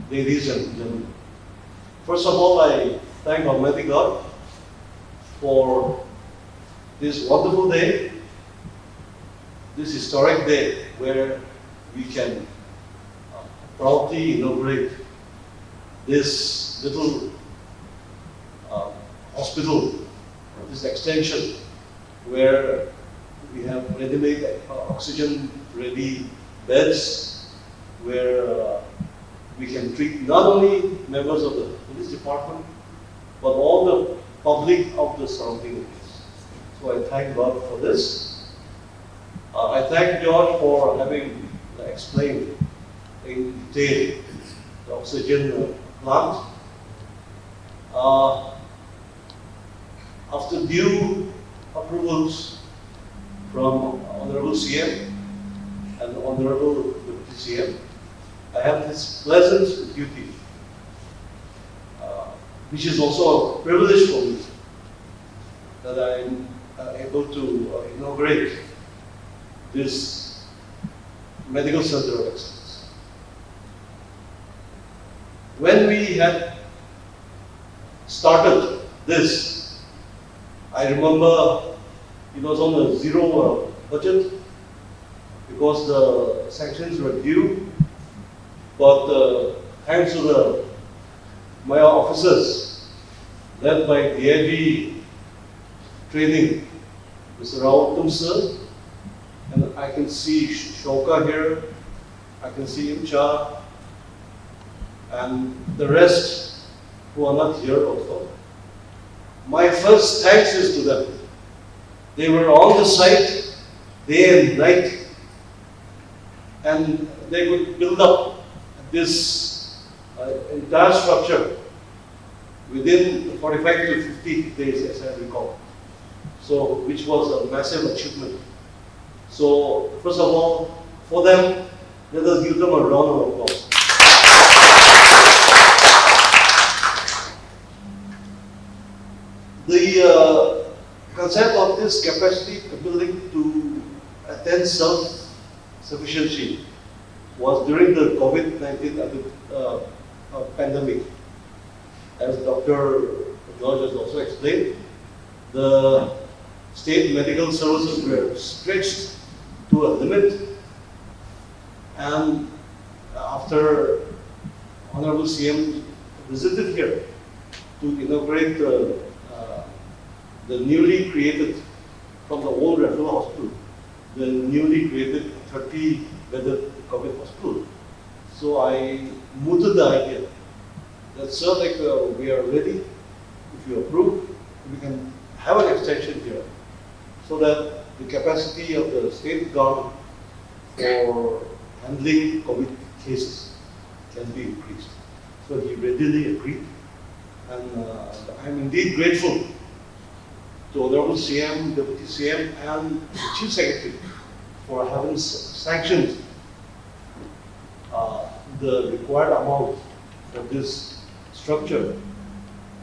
ladies and gentlemen. First of all, I thank Almighty God for this wonderful day, this historic day where we can proudly inaugurate this little hospital, this extension where we have ready-made oxygen-ready beds, where we can treat not only members of the police department, but all the public of the surrounding areas. So I thank God for this. I thank George for having explained in detail the oxygen plant. After due approvals from Honorable CM and Honorable Deputy CM, I have this pleasant duty, which is also a privilege for me, that I am able to inaugurate this medical center of excellence. When we had started this, I remember it was on a zero budget because the sanctions were due, but thanks to my officers led by DIV training, Mr. Rawat sir, and I can see Shoka here, I can see Imcha, and the rest who are not here also. My first thanks is to them. They were on the site day and night, and they would build up this entire structure within 45 to 50 days, as I recall. So, which was a massive achievement. So, first of all, for them, let us give them a round of applause. The concept of this capacity building to attain self-sufficiency was during the COVID-19 pandemic. As Dr. George has also explained, the state medical services were stretched to a limit, and after Honorable CM visited here to inaugurate the newly created, from the old referral hospital, the newly created 30-bedded COVID hospital. So I mooted the idea that, sir, we are ready, if you approve, we can have an extension here so that the capacity of the state government for handling COVID cases can be increased. So he readily agreed, and I'm indeed grateful to Honorable CM, Deputy CM, and the Chief Secretary for having sanctioned the required amount for this structure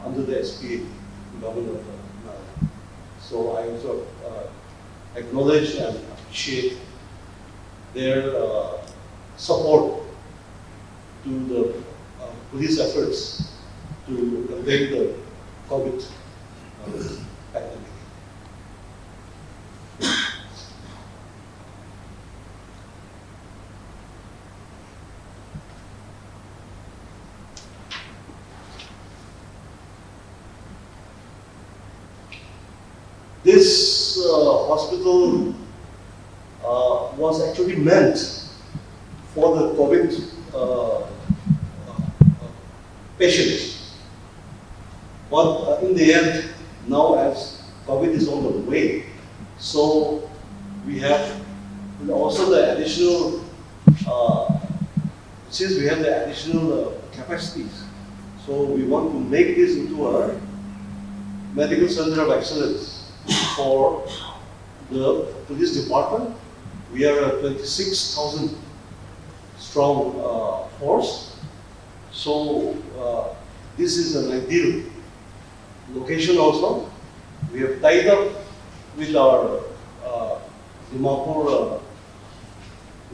under the SPA, Government of Nagaland. So I also acknowledge and appreciate their support to the police efforts to contain the COVID pandemic. This hospital was actually meant for the COVID patients. But in the end, now as COVID is on the way, so we have also the additional, since we have the additional capacities, so we want to make this into a medical center of excellence for the police department. We are a 26,000 strong force, so this is an ideal location also. We have tied up with our Dimapur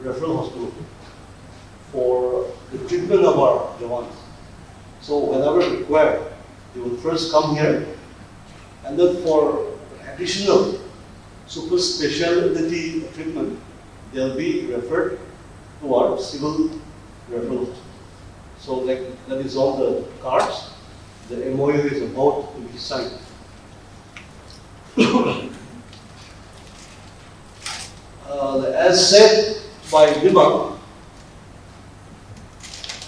referral hospital for the treatment of our Jawans. So whenever required, they will first come here, and then for additional super specialty treatment, they'll be referred to our civil referral. So like that is all the cards. The MOU is about to be signed. As said by Vibha,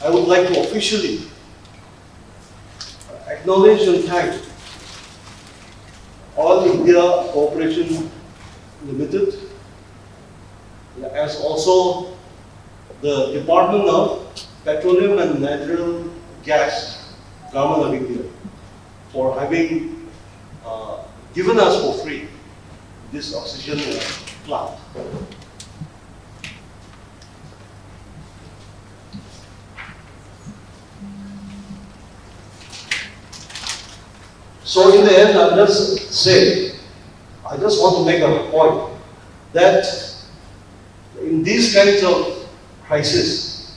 I would like to officially acknowledge and thank All India Corporation Limited, as also the Department of Petroleum and Natural Gas, Government of India, for having given us for free this oxygen plant. So in the end, I'll just say, I just want to make a point that in these kinds of crises,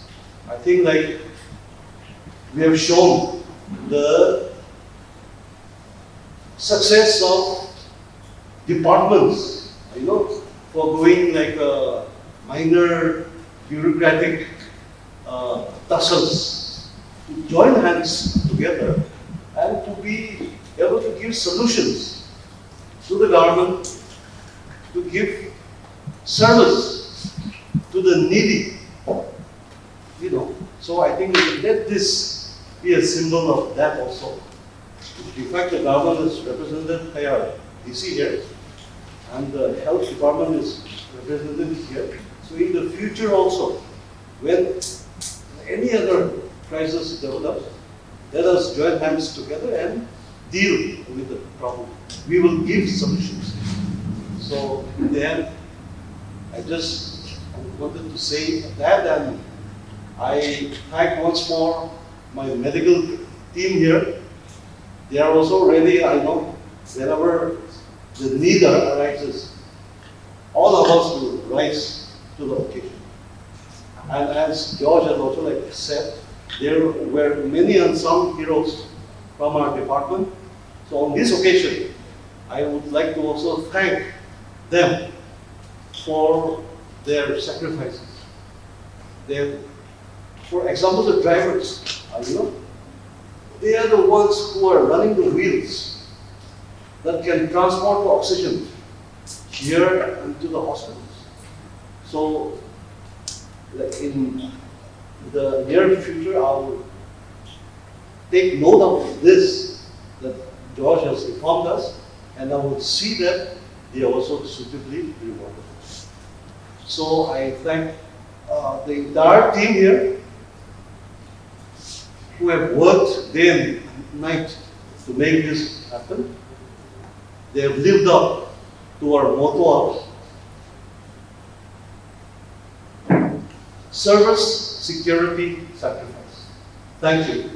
I think like we have shown the success of departments, for going like minor bureaucratic tussles, to join hands together and to be able to give solutions to the government, to give service to the needy, So I think let this be a symbol of that also. In fact, the government is represented by our DC here, and the health department is represented here. So in the future also, when any other crisis develops, let us join hands together and deal with the problem. We will give solutions. So in the end, I just wanted to say that, and I thank once more my medical team here. They are also ready, I know, whenever the need arises, all of us will rise to the occasion. And as George has also said, there were many unsung heroes from our department. So on this occasion, I would like to also thank them for their sacrifices. For example, the drivers, they are the ones who are running the wheels that can transport the oxygen here and to the hospitals. So in the near future, I will take note of this that George has informed us, and I will see that they are also suitably rewarded. So I thank the entire team here who have worked day and night to make this happen. They have lived up to our motto of service, security, sacrifice. Thank you.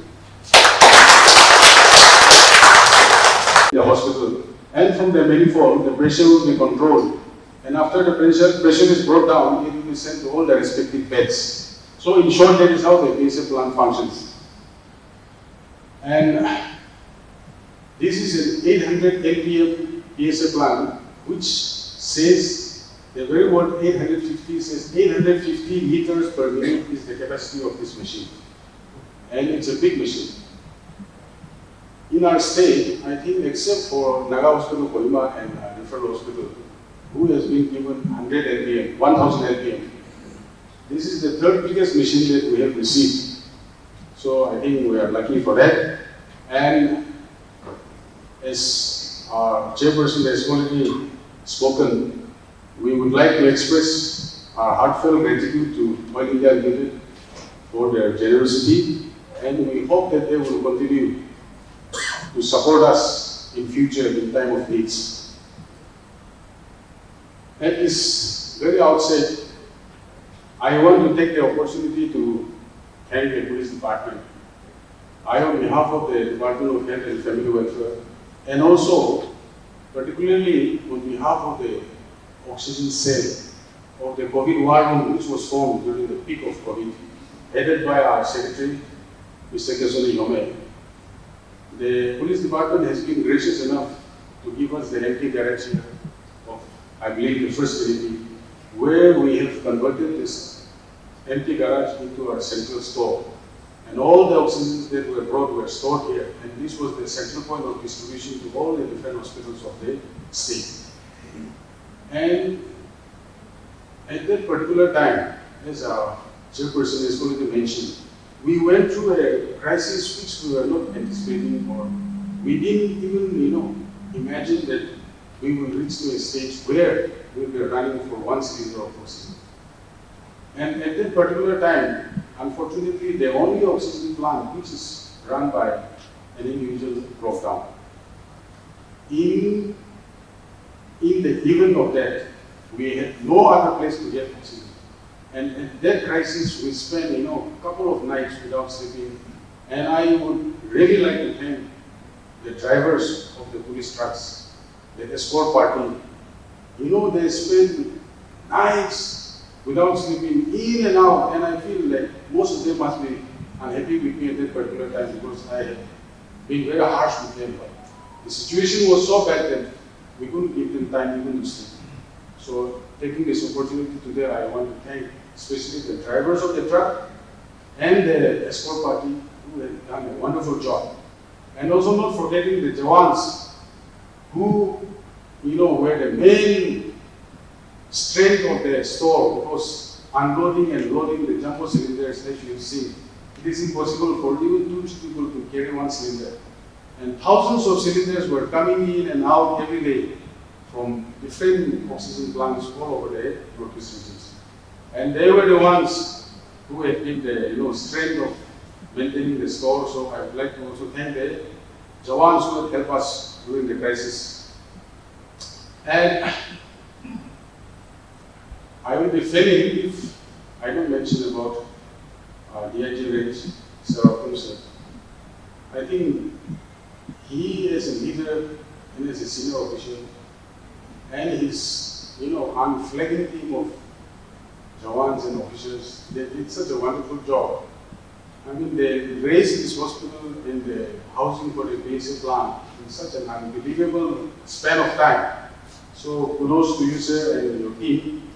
The hospital, and from the manifold, the pressure will be controlled. And after the pressure is brought down, it will be sent to all the respective beds. So in short, that is how the PSA plant functions. And this is an 800 LPM PSA plant, which says, the very word 850 says 850 liters per minute is the capacity of this machine. And it's a big machine. In our state, I think except for Naga Hospital, Kohima, and Referral Hospital, who has been given 100 LPM, 1000 LPM. This is the third biggest machine that we have received. So I think we are lucky for that. And as our chairperson has already spoken, we would like to express our heartfelt gratitude to All India Limited for their generosity, and we hope that they will continue to support us in future in time of needs. At this very outset, I want to take the opportunity to thank the police department. I, on behalf of the Department of Health and Family Welfare, and also particularly on behalf of the oxygen cell of the COVID war room, which was formed during the peak of COVID, headed by our Secretary, Mr. Kesoni Yome. The police department has been gracious enough to give us the empty garage here of, I believe, the first facility, where we have converted this empty garage into our central store. And all the oxygens that were brought were stored here. And this was the central point of distribution to all the different hospitals of the state. And at that particular time, as our chairperson is going to mention, we went through a crisis which we were not anticipating, or we didn't even, imagine that we will reach to a stage where we will be running for 1 cylinder of oxygen. And at that particular time, unfortunately, the only oxygen plant which is run by an individual broke down. In the event of that, we had no other place to get oxygen. And at that crisis, we spent, a couple of nights without sleeping. And I would really like to thank the drivers of the police trucks, the escort party. They spend nights without sleeping, in and out. And I feel like most of them must be unhappy with me at that particular time because I had been very harsh with them. But the situation was so bad that we couldn't give them time even to sleep. So taking this opportunity today, I want to thank especially the drivers of the truck and the escort party who have done a wonderful job. And also not forgetting the Jawans who, were the main strength of the store, because unloading and loading the jumbo cylinders, as you see, it is impossible for even 2 people to carry 1 cylinder. And thousands of cylinders were coming in and out every day from different oxygen plants all over the Northeast regions. And they were the ones who had been the strength of maintaining the store. So I would like to also thank the Jawans who had helped us during the crisis. And I will be failing if I don't mention about DIG Range, Sir Akhundsar. I think he as a leader and as a senior official and his unflagging team of Jawans and officers, they did such a wonderful job. I mean, they raised this hospital and the housing for the basic plant in such an unbelievable span of time. So kudos to you, sir, and your team.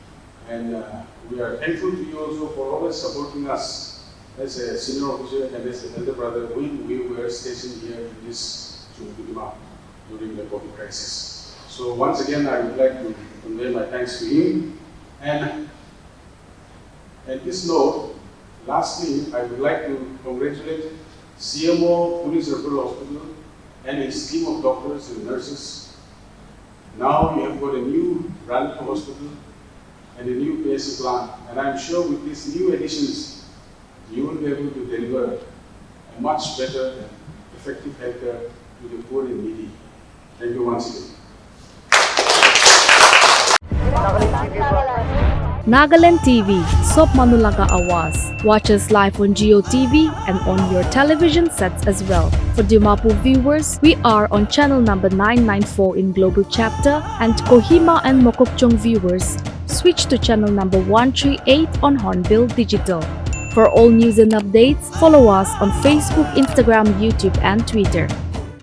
And we are thankful to you also for always supporting us as a senior officer and as an elder brother when we were stationed here in this Chungkudima during the COVID crisis. So once again, I would like to convey my thanks to him. And at this note, lastly, I would like to congratulate CMO Police Referral Hospital and its team of doctors and nurses. Now we have got a new brand new hospital and a new PSC plant, and I'm sure with these new additions, you will be able to deliver a much better and effective healthcare to the poor and needy. Thank you once again. Nagaland TV, Sop Manulaga Awas. Watch us live on Geo TV and on your television sets as well. For Dimapur viewers, we are on channel number 994 in Global Chapter, and Kohima and Mokokchung viewers, switch to channel number 138 on Hornbill Digital. For all news and updates, follow us on Facebook, Instagram, YouTube, and Twitter.